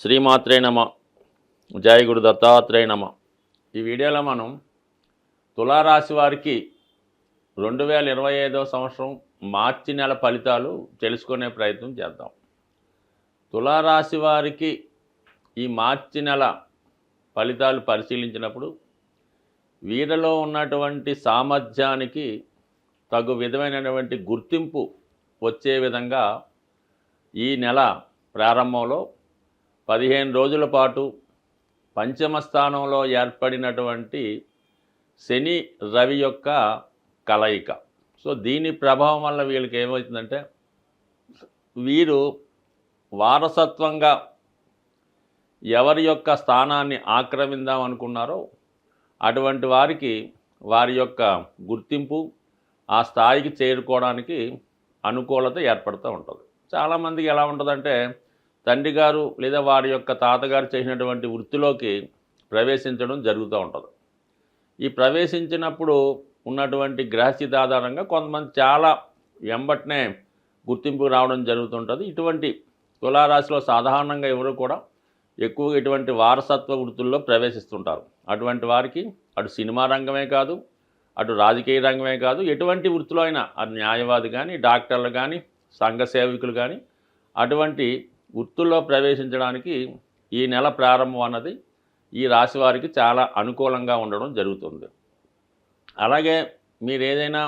శ్రీమాత్రే నమ. జయ గురు దత్తాత్రేయ నమ. ఈ వీడియోలో మనం తులారాశి వారికి 2025 సంవత్సరం మార్చి నెల ఫలితాలు తెలుసుకునే ప్రయత్నం చేద్దాం. తులారాశి వారికి ఈ మార్చి నెల ఫలితాలు పరిశీలించినప్పుడు వీరిలో ఉన్నటువంటి సామర్థ్యానికి తగు విధమైనటువంటి గుర్తింపు వచ్చే విధంగా ఈ నెల ప్రారంభంలో 15 రోజుల పాటు పంచమ స్థానంలో ఏర్పడినటువంటి శని రవి యొక్క కలయిక. సో దీని ప్రభావం వల్ల వీళ్ళకి ఏమవుతుందంటే వీరు వారసత్వంగా ఎవరి యొక్క స్థానాన్ని ఆక్రమిద్దాం అనుకున్నారో అటువంటి వారికి వారి యొక్క గుర్తింపు ఆ స్థాయికి చేరుకోవడానికి అనుకూలత ఏర్పడుతూ ఉంటుంది. చాలామందికి ఎలా ఉంటుందంటే తండ్రి గారు లేదా వారి యొక్క తాతగారు చేసినటువంటి వృత్తిలోకి ప్రవేశించడం జరుగుతూ ఉంటుంది. ఈ ప్రవేశించినప్పుడు ఉన్నటువంటి గ్రహస్థితి ఆధారంగా కొంతమంది చాలా వెంబటనే గుర్తింపు రావడం జరుగుతుంటుంది. ఇటువంటి తులారాశిలో సాధారణంగా ఎవరు కూడా ఎక్కువగా ఇటువంటి వారసత్వ వృత్తుల్లో ప్రవేశిస్తుంటారు. అటువంటి వారికి అటు సినిమా రంగమే కాదు, అటు రాజకీయ రంగమే కాదు, ఎటువంటి వృత్తిలో అయినా అది న్యాయవాది కానీ, డాక్టర్లు కానీ, సంఘ సేవకులు కానీ అటువంటి వృత్తుల్లో ప్రవేశించడానికి ఈ నెల ప్రారంభం అన్నది ఈ రాశి వారికి చాలా అనుకూలంగా ఉండడం జరుగుతుంది. అలాగే మీరు ఏదైనా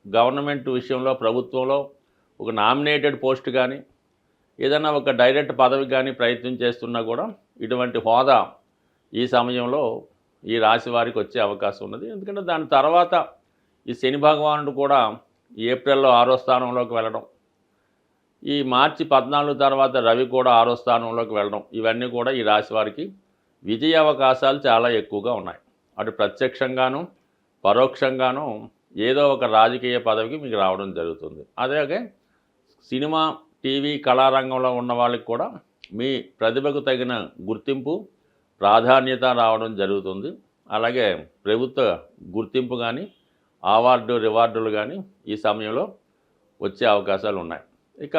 గవర్నమెంట్ విషయంలో ప్రభుత్వంలో ఒక నామినేటెడ్ పోస్ట్ కానీ ఏదైనా ఒక డైరెక్ట్ పదవి కానీ ప్రయత్నం చేస్తున్నా కూడా ఇటువంటి హోదా ఈ సమయంలో ఈ రాశి వారికి వచ్చే అవకాశం ఉన్నది. ఎందుకంటే దాని తర్వాత ఈ శని భగవానుడు కూడా ఏప్రిల్లో 6వ స్థానంలోకి వెళ్ళడం, ఈ మార్చి 14 తర్వాత రవి కూడా 6వ స్థానంలోకి వెళ్ళడం, ఇవన్నీ కూడా ఈ రాశి వారికి విజయ అవకాశాలు చాలా ఎక్కువగా ఉన్నాయి. అటు ప్రత్యక్షంగాను పరోక్షంగాను ఏదో ఒక రాజకీయ పదవికి మీకు రావడం జరుగుతుంది. అలాగే సినిమా టీవీ కళారంగంలో ఉన్న వాళ్ళకి కూడా మీ ప్రతిభకు తగిన గుర్తింపు ప్రాధాన్యత రావడం జరుగుతుంది. అలాగే ప్రభుత్వ గుర్తింపు కానీ అవార్డు రివార్డులు కానీ ఈ సమయంలో వచ్చే అవకాశాలు ఉన్నాయి. ఇక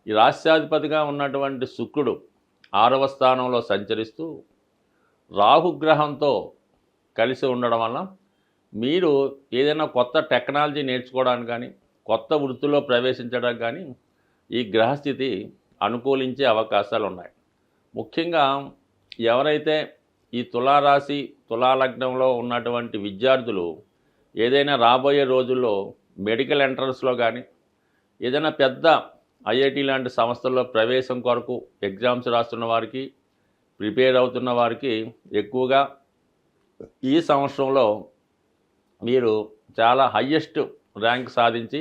ఈ రాష్ట్రాధిపతిగా ఉన్నటువంటి శుక్రుడు 6వ స్థానంలో సంచరిస్తూ రాహుగ్రహంతో కలిసి ఉండడం వల్ల మీరు ఏదైనా కొత్త టెక్నాలజీ నేర్చుకోవడానికి కానీ కొత్త వృత్తిలో ప్రవేశించడానికి కానీ ఈ గ్రహస్థితి అనుకూలించే అవకాశాలు ఉన్నాయి. ముఖ్యంగా ఎవరైతే ఈ తులారాశి తులాలగ్నంలో ఉన్నటువంటి విద్యార్థులు ఏదైనా రాబోయే రోజుల్లో మెడికల్ ఎంట్రన్స్లో కానీ ఏదైనా పెద్ద ఐఐటి లాంటి సంస్థల్లో ప్రవేశం కొరకు ఎగ్జామ్స్ రాస్తున్న వారికి ప్రిపేర్ అవుతున్న వారికి ఎక్కువగా ఈ సంవత్సరంలో మీరు చాలా హయ్యెస్ట్ ర్యాంక్ సాధించి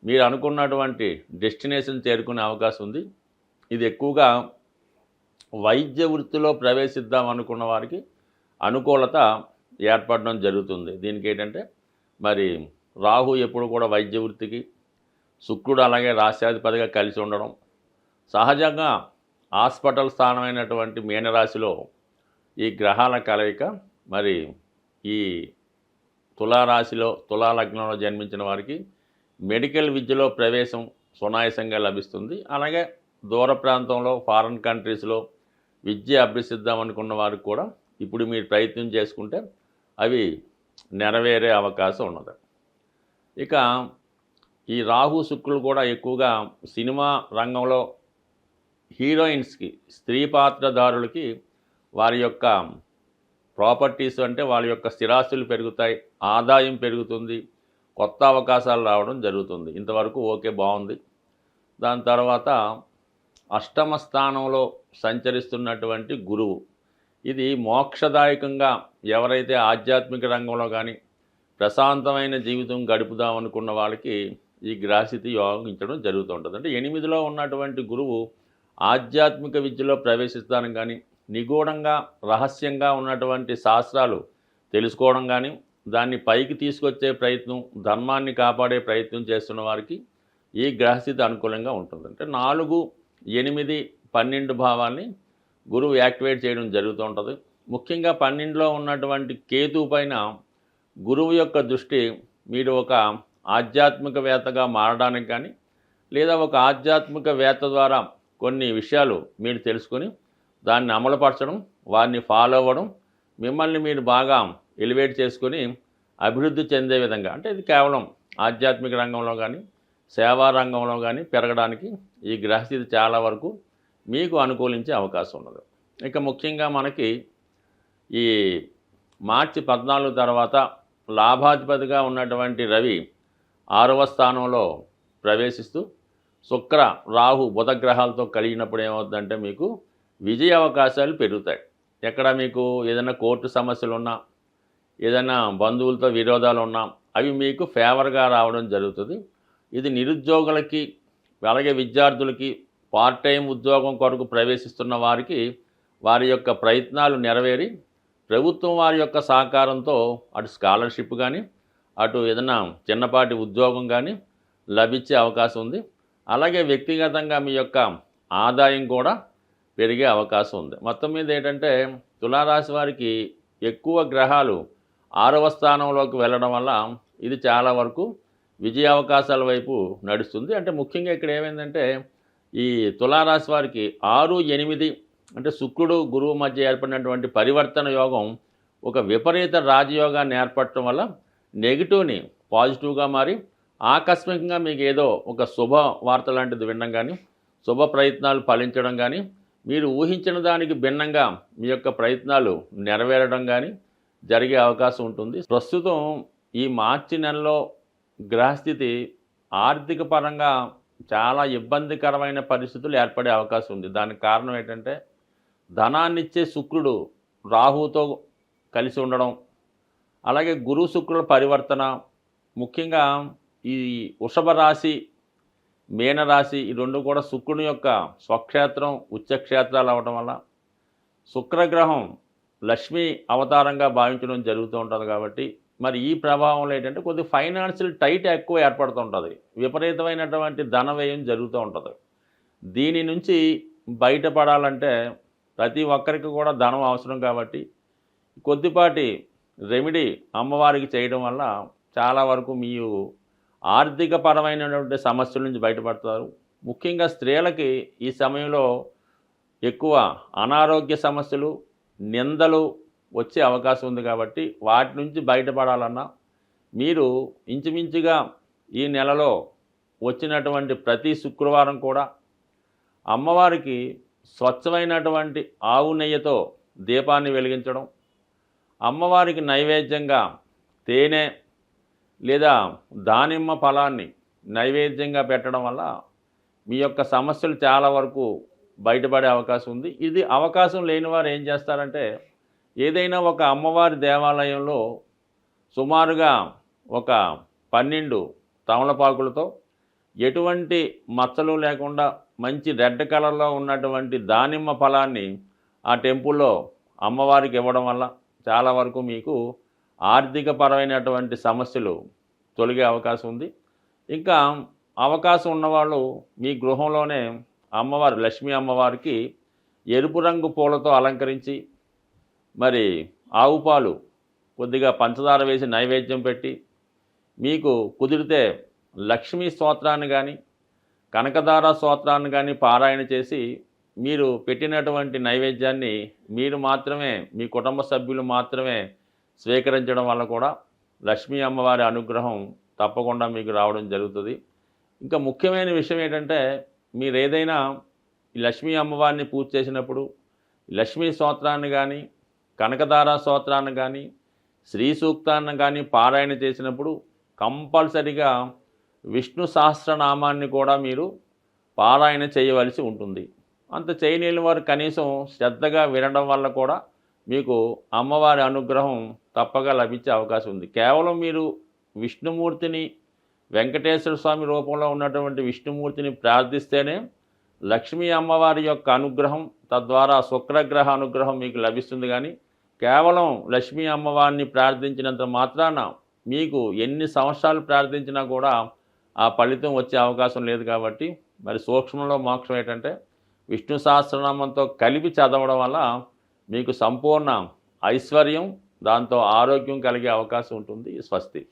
మీరు అనుకున్నటువంటి డెస్టినేషన్ చేరుకునే అవకాశం ఉంది. ఇది ఎక్కువగా వైద్య వృత్తిలో ప్రవేశిద్దాం అనుకున్న వారికి అనుకూలత ఏర్పడడం జరుగుతుంది. దీనికి ఏంటంటే మరి రాహు ఎప్పుడు కూడా వైద్య వృత్తికి, శుక్రుడు అలాగే రాశ్యాధిపతిగా కలిసి ఉండడం, సహజంగా హాస్పిటల్ స్థానమైనటువంటి మీనరాశిలో ఈ గ్రహాల కలయిక మరి ఈ తులారాశిలో తులాలగ్నంలో జన్మించిన వారికి మెడికల్ విద్యలో ప్రవేశం సునాయాసంగా లభిస్తుంది. అలాగే దూర ప్రాంతంలో ఫారిన్ కంట్రీస్లో విద్య అభ్యసిద్దాం అనుకున్న వారికి కూడా ఇప్పుడు మీరు ప్రయత్నం చేసుకుంటే అవి నెరవేరే అవకాశం ఉన్నది. ఇక ఈ రాహు శుక్రులు కూడా ఎక్కువగా సినిమా రంగంలో హీరోయిన్స్కి, స్త్రీ పాత్రధారులకి వారి యొక్క ప్రాపర్టీస్ అంటే వాళ్ళ యొక్క స్థిరాస్తులు పెరుగుతాయి, ఆదాయం పెరుగుతుంది, కొత్త అవకాశాలు రావడం జరుగుతుంది. ఇంతవరకు ఓకే, బాగుంది. దాని తర్వాత 8వ స్థానంలో సంచరిస్తున్నటువంటి గురువు, ఇది మోక్షదాయకంగా ఎవరైతే ఆధ్యాత్మిక రంగంలో కానీ ప్రశాంతమైన జీవితం గడుపుదాం అనుకున్న వాళ్ళకి ఈ గ్రహస్థితి యోగించడం జరుగుతుంటుంది. అంటే 8లో ఉన్నటువంటి గురువు ఆధ్యాత్మిక విద్యలో ప్రవేశిస్తాను కానీ నిగూఢంగా రహస్యంగా ఉన్నటువంటి శాస్త్రాలు తెలుసుకోవడం కానీ దాన్ని పైకి తీసుకొచ్చే ప్రయత్నం, ధర్మాన్ని కాపాడే ప్రయత్నం చేస్తున్న వారికి ఈ గ్రహస్థితి అనుకూలంగా ఉంటుంది. అంటే 4, 8, 12 భావాల్ని గురువు యాక్టివేట్ చేయడం జరుగుతూ ఉంటుంది. ముఖ్యంగా 12లో ఉన్నటువంటి కేతు పైన గురువు యొక్క దృష్టి మీరు ఒక ఆధ్యాత్మికవేత్తగా మారడానికి కానీ లేదా ఒక ఆధ్యాత్మికవేత్త ద్వారా కొన్ని విషయాలు మీరు తెలుసుకొని దాన్ని అమలుపరచడం, వారిని ఫాలో అవ్వడం, మిమ్మల్ని మీరు బాగా ఎలివేట్ చేసుకొని అభివృద్ధి చెందే విధంగా, అంటే ఇది కేవలం ఆధ్యాత్మిక రంగంలో కానీ సేవా రంగంలో కానీ పెరగడానికి ఈ గ్రహస్థితి చాలా వరకు మీకు అనుకూలించే అవకాశం ఉన్నది. ఇక ముఖ్యంగా మనకి ఈ మార్చి 14 తర్వాత లాభాధిపతిగా ఉన్నటువంటి రవి 6వ స్థానంలో ప్రవేశిస్తూ శుక్ర రాహు బుధ గ్రహాలతో కలిగినప్పుడు ఏమవుతుందంటే మీకు విజయ అవకాశాలు పెరుగుతాయి. ఎక్కడ మీకు ఏదైనా కోర్టు సమస్యలు ఉన్నా, ఏదైనా బంధువులతో విరోధాలు ఉన్నా అవి మీకు ఫేవర్గా రావడం జరుగుతుంది. ఇది నిరుద్యోగులకి, అలాగే విద్యార్థులకి, పార్ట్ టైం ఉద్యోగం కొరకు ప్రవేశిస్తున్న వారికి వారి యొక్క ప్రయత్నాలు నెరవేరి ప్రభుత్వం వారి యొక్క సహకారంతో అటు స్కాలర్షిప్ కానీ, అటు ఏదైనా చిన్నపాటి ఉద్యోగం కానీ లభించే అవకాశం ఉంది. అలాగే వ్యక్తిగతంగా మీ యొక్క ఆదాయం కూడా పెరిగే అవకాశం ఉంది. మొత్తం మీద ఏంటంటే తులారాశి వారికి ఎక్కువ గ్రహాలు 6వ స్థానంలోకి వెళ్ళడం వల్ల ఇది చాలా వరకు విజయ అవకాశాల వైపు నడుస్తుంది. అంటే ముఖ్యంగా ఇక్కడ ఏమైందంటే ఈ తులారాశి వారికి 6, 8 అంటే శుక్రుడు గురువు మధ్య ఏర్పడినటువంటి పరివర్తన యోగం ఒక విపరీత రాజయోగాన్ని ఏర్పడటం వల్ల నెగిటివ్ని పాజిటివ్గా మారి ఆకస్మికంగా మీకు ఏదో ఒక శుభ వార్త లాంటిది వినడం కానీ, శుభ ప్రయత్నాలు ఫలించడం కానీ, మీరు ఊహించిన దానికి భిన్నంగా మీ యొక్క ప్రయత్నాలు నెరవేరడం కానీ జరిగే అవకాశం ఉంటుంది. ప్రస్తుతం ఈ మార్చి నెలలో గ్రహస్థితి ఆర్థిక పరంగా చాలా ఇబ్బందికరమైన పరిస్థితులు ఏర్పడే అవకాశం ఉంది. దానికి కారణం ఏంటంటే ధనాన్నిచ్చే శుక్రుడు రాహుతో కలిసి ఉండడం, అలాగే గురు శుక్రుల పరివర్తన, ముఖ్యంగా ఈ వృషభ రాశి, మీనరాశి ఈ రెండు కూడా శుక్రుని యొక్క స్వక్షేత్రం, ఉచ్చక్షేత్రాలు అవ్వడం వల్ల శుక్రగ్రహం లక్ష్మీ అవతారంగా భావించడం జరుగుతూ ఉంటుంది. కాబట్టి మరి ఈ ప్రభావంలో ఏంటంటే కొద్దిగా ఫైనాన్షియల్ టైట్ ఎక్కువ ఏర్పడుతుంటుంది, విపరీతమైనటువంటి ధన వ్యయం జరుగుతూ ఉంటుంది. దీని నుంచి బయటపడాలంటే ప్రతి ఒక్కరికి కూడా ధనం అవసరం కాబట్టి కొద్దిపాటి రెమెడీ అమ్మవారికి చేయడం వల్ల చాలా వరకు మీరు ఆర్థిక పరమైనటువంటి సమస్యల నుంచి బయటపడతారు. ముఖ్యంగా స్త్రీలకి ఈ సమయంలో ఎక్కువ అనారోగ్య సమస్యలు, నిందలు వచ్చే అవకాశం ఉంది. కాబట్టి వాటి నుంచి బయటపడాలన్నా మీరు ఇంచుమించుగా ఈ నెలలో వచ్చినటువంటి ప్రతి శుక్రవారం కూడా అమ్మవారికి స్వచ్ఛమైనటువంటి ఆవు నెయ్యితో దీపాన్ని వెలిగించడం, అమ్మవారికి నైవేద్యంగా తేనె లేదా దానిమ్మ ఫలాన్ని నైవేద్యంగా పెట్టడం వల్ల మీ యొక్క సమస్యలు చాలా వరకు బయటపడే అవకాశం ఉంది. ఇది అవకాశం లేని వారు ఏం చేస్తారంటే ఏదైనా ఒక అమ్మవారి దేవాలయంలో సుమారుగా ఒక 12 తమలపాకులతో ఎటువంటి మచ్చలు లేకుండా మంచి రెడ్ కలర్లో ఉన్నటువంటి దానిమ్మ ఫలాన్ని ఆ టెంపుల్లో అమ్మవారికి ఇవ్వడం వల్ల చాలా వరకు మీకు ఆర్థిక పరమైనటువంటి సమస్యలు తొలగే అవకాశం ఉంది. ఇంకా అవకాశం ఉన్నవాళ్ళు మీ గృహంలోనే అమ్మవారు లక్ష్మీ అమ్మవారికి ఎరుపు రంగు పూలతో అలంకరించి మరి ఆవు పాలు కొద్దిగా పంచదార వేసి నైవేద్యం పెట్టి, మీకు కుదిరితే లక్ష్మీ స్తోత్రాన్ని కానీ కనకదార స్తోత్రాన్ని కానీ పారాయణ చేసి మీరు పెట్టినటువంటి నైవేద్యాన్ని మీరు మాత్రమే, మీ కుటుంబ సభ్యులు మాత్రమే స్వీకరించడం వల్ల కూడా లక్ష్మీ అమ్మవారి అనుగ్రహం తప్పకుండా మీకు రావడం జరుగుతుంది. ఇంకా ముఖ్యమైన విషయం ఏంటంటే మీరు ఏదైనా ఈ లక్ష్మీ అమ్మవారిని పూజ చేసినప్పుడు లక్ష్మీ స్తోత్రాన్ని కానీ కనకదార స్తోత్రాన్ని కానీ శ్రీ సూక్తాన్ని కానీ పారాయణ చేసినప్పుడు కంపల్సరిగా విష్ణు సహస్రనామాన్ని కూడా మీరు పారాయణ చేయవలసి ఉంటుంది. అంత చేయలేని వారు కనీసం శ్రద్ధగా వినడం వల్ల కూడా మీకు అమ్మవారి అనుగ్రహం తప్పగా లభించే అవకాశం ఉంది. కేవలం మీరు విష్ణుమూర్తిని, వెంకటేశ్వర స్వామి రూపంలో ఉన్నటువంటి విష్ణుమూర్తిని ప్రార్థిస్తేనే లక్ష్మీ అమ్మవారి యొక్క అనుగ్రహం, తద్వారా శుక్రగ్రహ అనుగ్రహం మీకు లభిస్తుంది. కానీ కేవలం లక్ష్మీ అమ్మవారిని ప్రార్థించినంత మాత్రాన మీకు ఎన్ని సంవత్సరాలు ప్రార్థించినా కూడా ఆ ఫలితం వచ్చే అవకాశం లేదు. కాబట్టి మరి సూక్ష్మంలో మోక్షం ఏంటంటే విష్ణు సహస్రనామంతో కలిపి చదవడం వల్ల మీకు సంపూర్ణ ఐశ్వర్యం, దాంతో ఆరోగ్యం కలిగే అవకాశం ఉంటుంది. స్వస్తి.